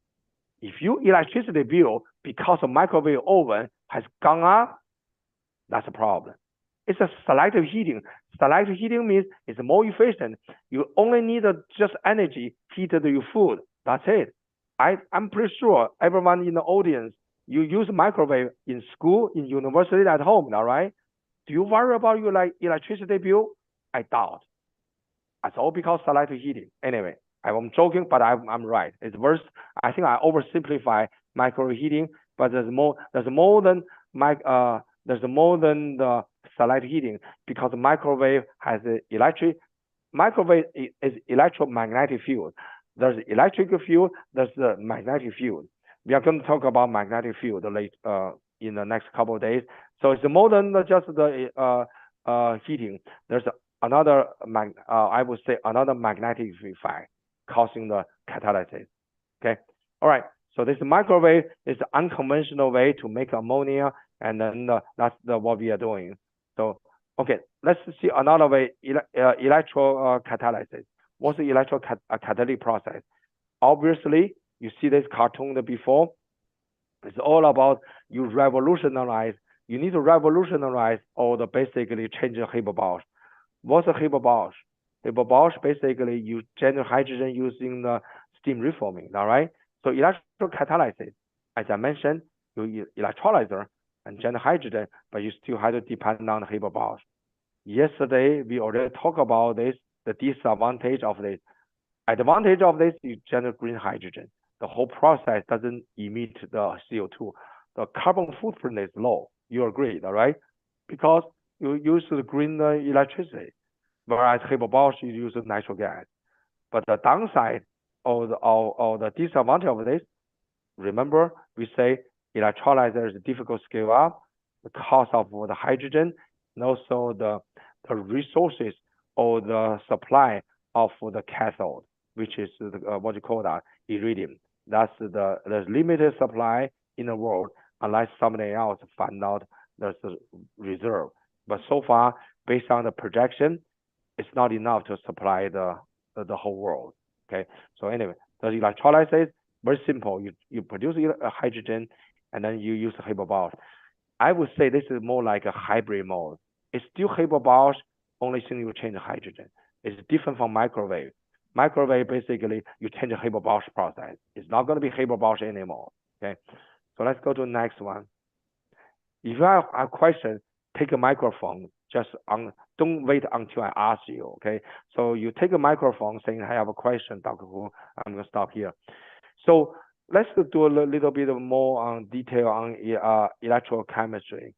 If your electricity bill because of microwave oven has gone up, that's a problem. It's a selective heating. Selective heating means it's more efficient. You only need just energy heated your food. That's it. I'm pretty sure everyone in the audience, you use microwave in school, in university, at home, all right? Do you worry about your electricity bill? I doubt. That's all because selective heating. Anyway, I'm joking, but I'm right. It's worse. I think I oversimplify microwave heating, but there's more than the selective heating, because microwave has microwave is electromagnetic field. There's electric field, there's the magnetic field. We are going to talk about magnetic field in the next couple of days. So it's more than just the heating. There's another I would say another magnetic effect causing the catalysis. Okay, all right. So this microwave is an unconventional way to make ammonia, and then that's what we are doing. So okay, let's see another way, electrocatalysis. What's the electrocatalytic process? Obviously, you see this cartoon before. It's all about you need to revolutionize or basically change the Haber-Bosch. What's a Haber-Bosch? Haber-Bosch, basically you generate hydrogen using the steam reforming, all right? So electrocatalysis, as I mentioned, you use electrolyzer and generate hydrogen, but you still have to depend on the Haber-Bosch. Yesterday, we already talked about this, the disadvantage of this. Advantage of this, you generate green hydrogen. The whole process doesn't emit the CO2. The carbon footprint is low. You agree, all right? Because you use the green electricity, whereas Haber-Bosch you use natural gas. But the downside or the disadvantage of this, remember we say electrolyzer is difficult to scale up, the cost of the hydrogen, and also the resources or the supply of the cathode, which is what you call that iridium. That's there's limited supply in the world unless somebody else find out there's a reserve. But so far, based on the projection, it's not enough to supply the whole world. Okay. So anyway, the electrolysis very simple. You produce hydrogen, and then you use Haber-Bosch. I would say this is more like a hybrid mode. It's still Haber-Bosch, only thing you change the hydrogen. It's different from microwave. Microwave, basically, you change the Haber-Bosch process. It's not going to be Haber-Bosch anymore. Okay, so let's go to the next one. If you have a question, take a microphone. Just don't wait until I ask you. Okay, so you take a microphone saying, I have a question, Dr. Hu. I'm going to stop here. So let's do a little bit more detail on electrochemistry.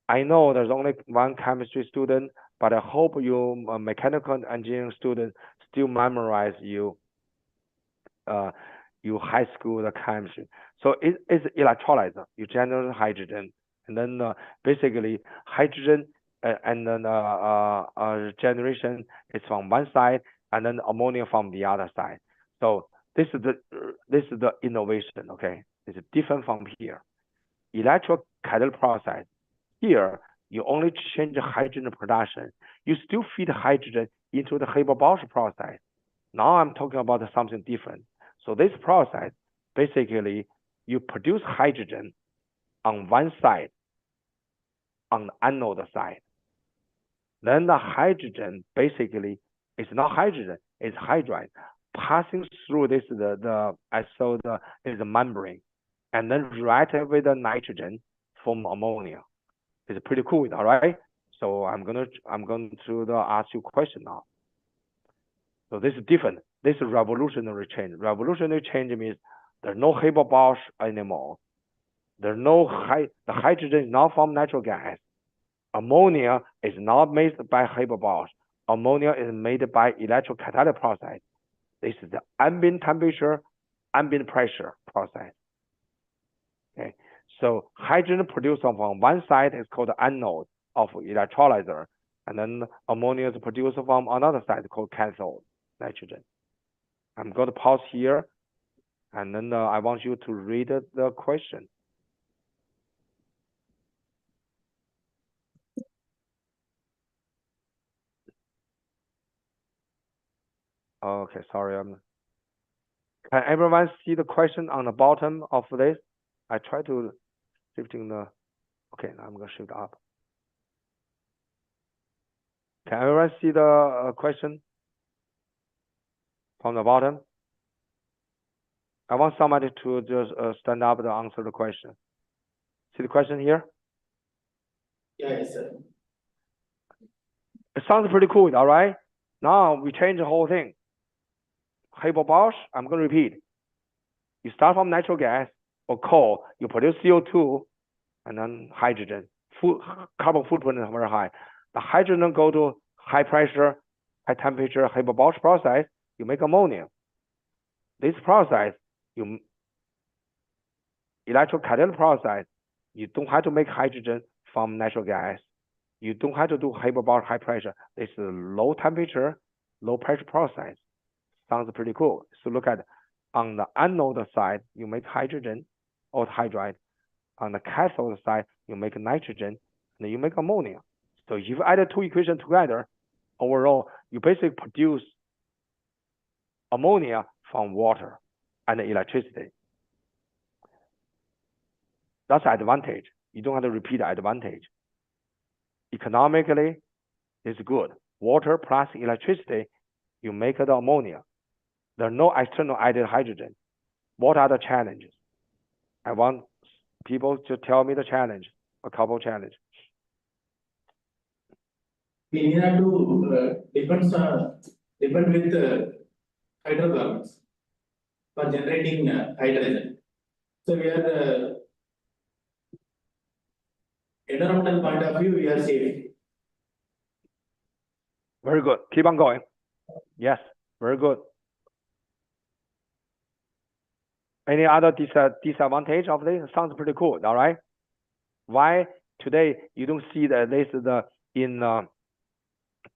I know there's only one chemistry student, but I hope you mechanical engineering student still memorize you high school the chemistry. So it's electrolyzer. You generate hydrogen, and then basically hydrogen and then generation is from one side, and then ammonia from the other side. So this is the innovation. Okay, it's different from here. Electrocatalytic process. Here, you only change the hydrogen production. You still feed hydrogen into the Haber-Bosch process. Now I'm talking about something different. So this process, basically, you produce hydrogen on one side, on the anode side. Then the hydrogen basically is not hydrogen, it's hydride passing through this is the membrane, and then react with the nitrogen from ammonia. It's pretty cool, all right? So I'm going to ask you a question now. So this is different. This is revolutionary change. Revolutionary change means there's no Haber-Bosch anymore. There's no the hydrogen is not from natural gas. Ammonia is not made by Haber-Bosch. Ammonia is made by electrocatalytic process. This is the ambient temperature, ambient pressure process. Okay. So hydrogen produced from one side is called the anode of electrolyzer, and then ammonia is produced from another side called cathode, nitrogen. I'm going to pause here, and then I want you to read the question. Okay, sorry. Can everyone see the question on the bottom of this? I try to shifting the. Okay, I'm going to shift up. Can everyone see the question from the bottom? I want somebody to just stand up to answer the question. See the question here? Yes, sir. It sounds pretty cool, all right? Now we change the whole thing. Haber-Bosch, I'm going to repeat. You start from natural gas or coal, you produce CO2 and then hydrogen. Carbon footprint is very high. The hydrogen go to high pressure, high temperature Haber-Bosch process, you make ammonia. This process, electrocatalytic process, you don't have to make hydrogen from natural gas. You don't have to do Haber-Bosch high pressure. This is a low temperature, low pressure process. Sounds pretty cool. So look at on the anode side, you make hydrogen or hydride. On the cathode side, you make nitrogen, and then you make ammonia. So if you add the two equations together, overall, you basically produce ammonia from water and electricity. That's the advantage. You don't have to repeat the advantage. Economically, it's good. Water plus electricity, you make the ammonia. There are no external added hydrogen. What are the challenges? I want people to tell me the challenge, a couple challenges. We need to depend with hydrocarbons for generating hydrogen. So we are environmental point of view, we are safe. Very good. Keep on going. Yes, very good. Any other disadvantage of this? Sounds pretty cool, all right? Why today you don't see that this is in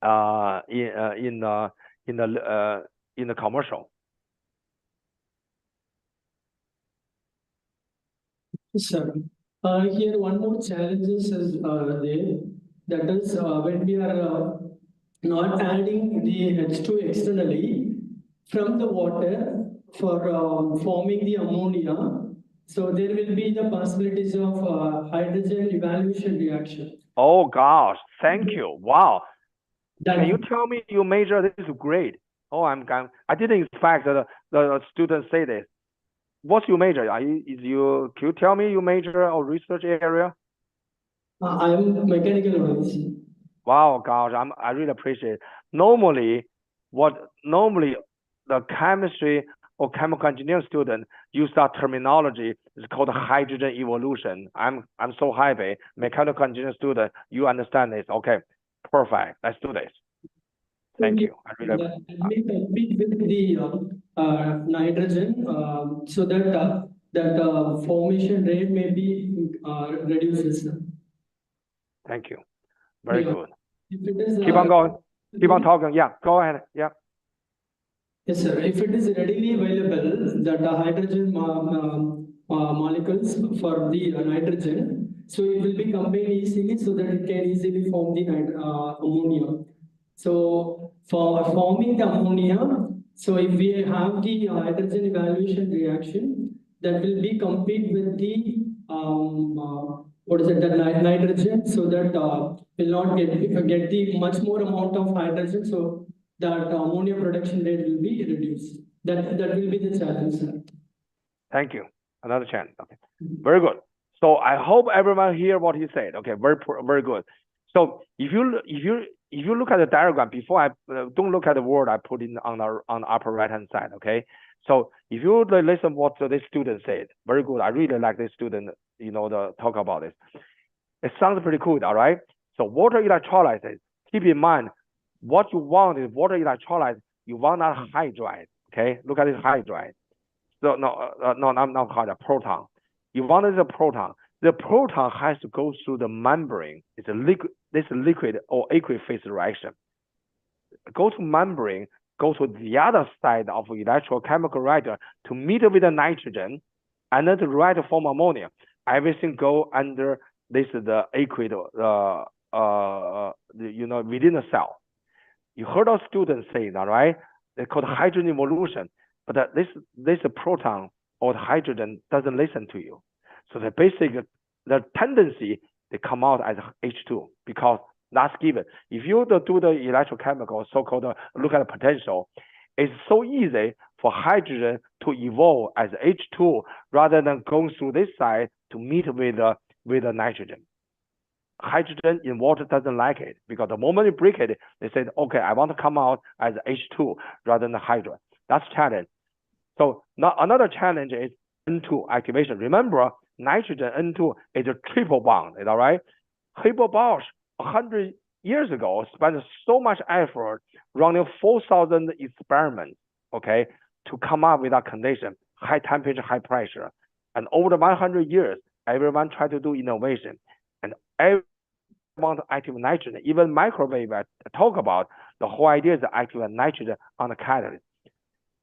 in the commercial. Sir, here one more challenge is there. That is when we are not adding the H2 externally from the water for forming the ammonia. So there will be the possibilities of hydrogen evaluation reaction. Oh gosh, thank you. Wow. That Can you tell me your major? This is great. Oh, I didn't expect the students say this. What's your major? Can you tell me your major or research area? I'm mechanical engineering. Wow, gosh, I really appreciate it. Normally the chemistry or chemical engineering student use that terminology. It's called hydrogen evolution. I'm so happy. Mechanical engineering student, you understand this. Okay, perfect. Let's do this. Thank you. I really we compete with the nitrogen so that that formation rate may be reduced. Thank you. Very Yeah. good. If it is, Keep on going. Keep on talking. Yeah, go ahead. Yeah. Yes, sir. If it is readily available, that hydrogen molecules for the nitrogen, so it will be combined easily so that it can easily form the ammonia. So for forming the ammonia, so if we have the hydrogen evaluation reaction, that will be compete with the what is it, the nitrogen, so that will not get the much more amount of hydrogen, so that ammonia production rate will be reduced. That will be the challenge, sir. Thank you. Another chance. Okay. Very good. So I hope everyone hear what he said. Okay. Very good. So if you look at the diagram before, I don't look at the word I put in on the upper right hand side. Okay. So if you listen what this student said, very good. I really like this student. The talk about this. It sounds pretty cool. All right. So water electrolysis. Keep in mind, what you want is water electrolysis. You want that hydride. Okay. Look at this hydride. So not hydride, proton. You want is a proton. The proton has to go through the membrane. It's a liquid. This liquid or aqueous phase reaction. Go to membrane. Go to the other side of electrochemical reactor to meet with the nitrogen, and then to react to form ammonia. Everything go under this the aqueous within the cell. You heard our students say that, right? They call it hydrogen evolution, but this proton or the hydrogen doesn't listen to you. So the tendency they come out as H2 because that's given. If you do the electrochemical, so-called look at the potential, it's so easy for hydrogen to evolve as H2 rather than going through this side to meet with the nitrogen. Hydrogen in water doesn't like it because the moment you break it, they say, okay, I want to come out as H2 rather than hydrogen. That's challenge. So now another challenge is N2 activation. Remember, nitrogen N2 is a triple bond, is that right? Haber-Bosch 100 years ago spent so much effort running 4,000 experiments, okay, to come up with that condition, high temperature, high pressure. And over the 100 years, everyone tried to do innovation. And everyone want to activate nitrogen. Even microwave I talk about, the whole idea is to activate nitrogen on the catalyst.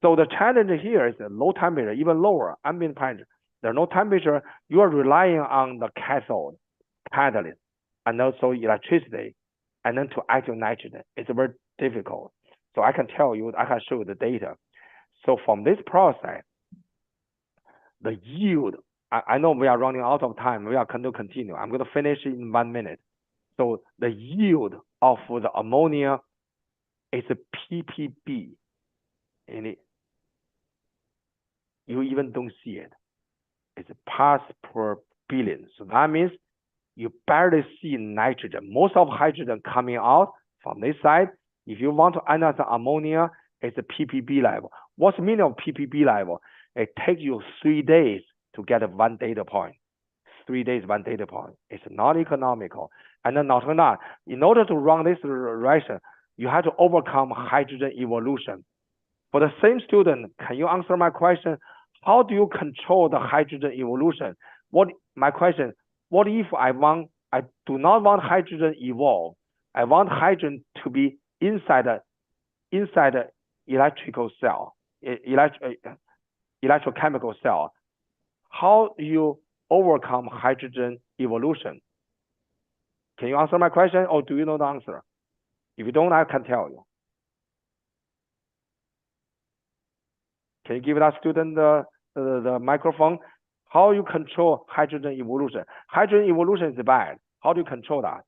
So the challenge here is the low temperature, even lower ambient temperature. There's no temperature. You are relying on the cathode, catalyst, and also electricity, and then to activate nitrogen. It's very difficult. So I can tell you, I can show you the data. So from this process, the yield, I know we are running out of time. We are going to continue. I'm going to finish in 1 minute. So the yield of the ammonia is a ppb. And you even don't see it. It's parts per billion. So that means you barely see nitrogen. Most of hydrogen coming out from this side. If you want to analyze ammonia, it's a ppb level. What's the meaning of ppb level? It takes you 3 days to get one data point. 3 days, one data point. It's not economical. And then not only that, in order to run this reaction, you have to overcome hydrogen evolution. For the same student, can you answer my question? How do you control the hydrogen evolution? My question, what if I do not want hydrogen evolve? I want hydrogen to be inside the electrical cell, electrochemical cell, how you overcome hydrogen evolution? Can you answer my question, or do you know the answer? If you don't, I can tell you. Can you give that student the microphone? How you control hydrogen evolution? Hydrogen evolution is bad. How do you control that?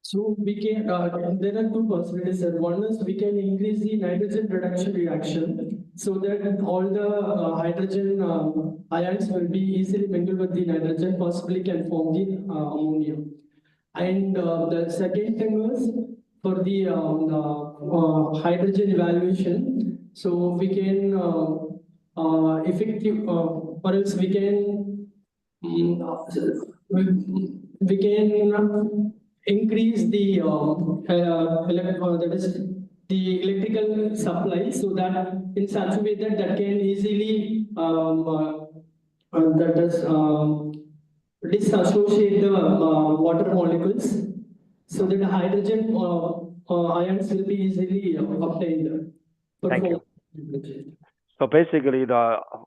So we can, there are two possibilities, sir. One is we can increase the nitrogen reduction reaction so that all the hydrogen ions will be easily mingled with the nitrogen, possibly can form the ammonia. And the second thing was for the hydrogen evaluation. So we can effective, or else we can we can increase the that is the electrical supply, so that in such a way that can easily that is disassociate the water molecules, so that the hydrogen ions will be easily obtained. Thank you. So basically,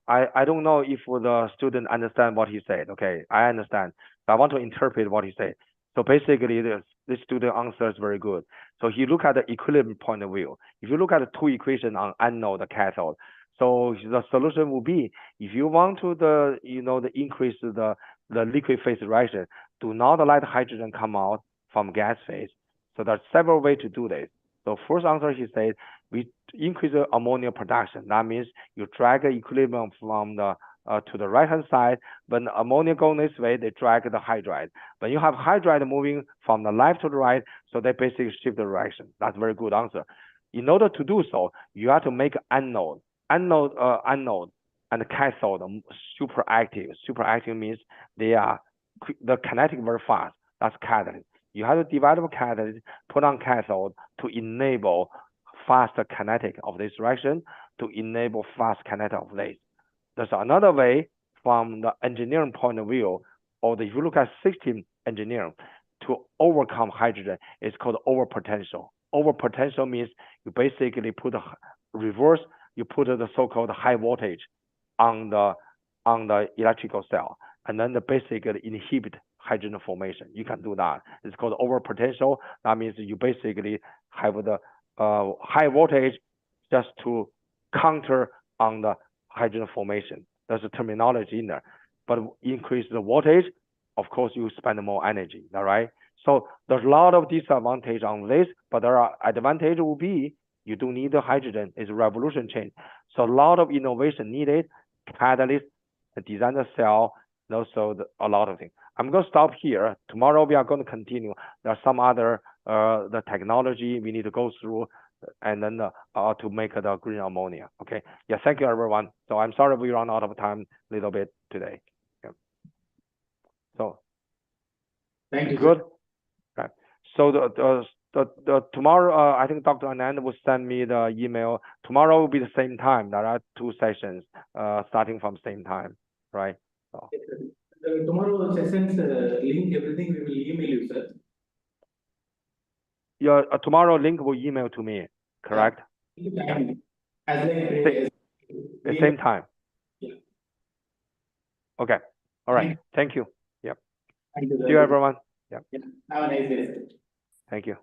I don't know if the student understand what he said. Okay, I understand. So I want to interpret what he said. So basically, this student answers very good. So he look at the equilibrium point of view. If you look at the two equations on anode and cathode, so the solution will be, if you want to increase the liquid phase reaction, do not let hydrogen come out from gas phase. So there's several ways to do this. So first answer, he said, we increase the ammonia production. That means you drag the equilibrium from the to the right-hand side. When the ammonia going this way, they drag the hydride. When you have hydride moving from the left to the right, so they basically shift the direction. That's a very good answer. In order to do so, you have to make anode and cathode super active. Super active means they are the kinetic very fast. That's catalyst. You have to develop catalyst, put on cathode to enable faster kinetic of this reaction, to enable fast kinetic of this. There's another way from the engineering point of view, or if you look at system engineering, to overcome hydrogen, it's called overpotential. Overpotential means you basically put a reverse, you put the so-called high voltage on the electrical cell, and then basically inhibit hydrogen formation. You can do that. It's called overpotential. That means you basically have the high voltage just to counter on the hydrogen formation. There's a terminology in there. But increase the voltage, of course, you spend more energy, all right? So there's a lot of disadvantage on this, but there are advantage will be you don't need the hydrogen. It's a revolution change. So a lot of innovation needed, catalyst, design the cell, and also a lot of things. I'm going to stop here. Tomorrow we are going to continue. There are some other the technology we need to go through, and then to make the green ammonia. Okay. Yeah. Thank you, everyone. So I'm sorry we run out of time a little bit today. Yeah. So. Thank you. Good. Right. So the tomorrow, I think Dr. Anand will send me the email. Tomorrow will be the same time. There are 2 sessions starting from same time, right? So. Tomorrow sessions link, everything we will email you, sir. Your tomorrow link will email to me, correct? Yeah. As like the same time. Yeah. Okay. All right. Thank you. Yep. Thank you. See you, everyone. Yep. Yeah. Have a nice day, sir. Thank you.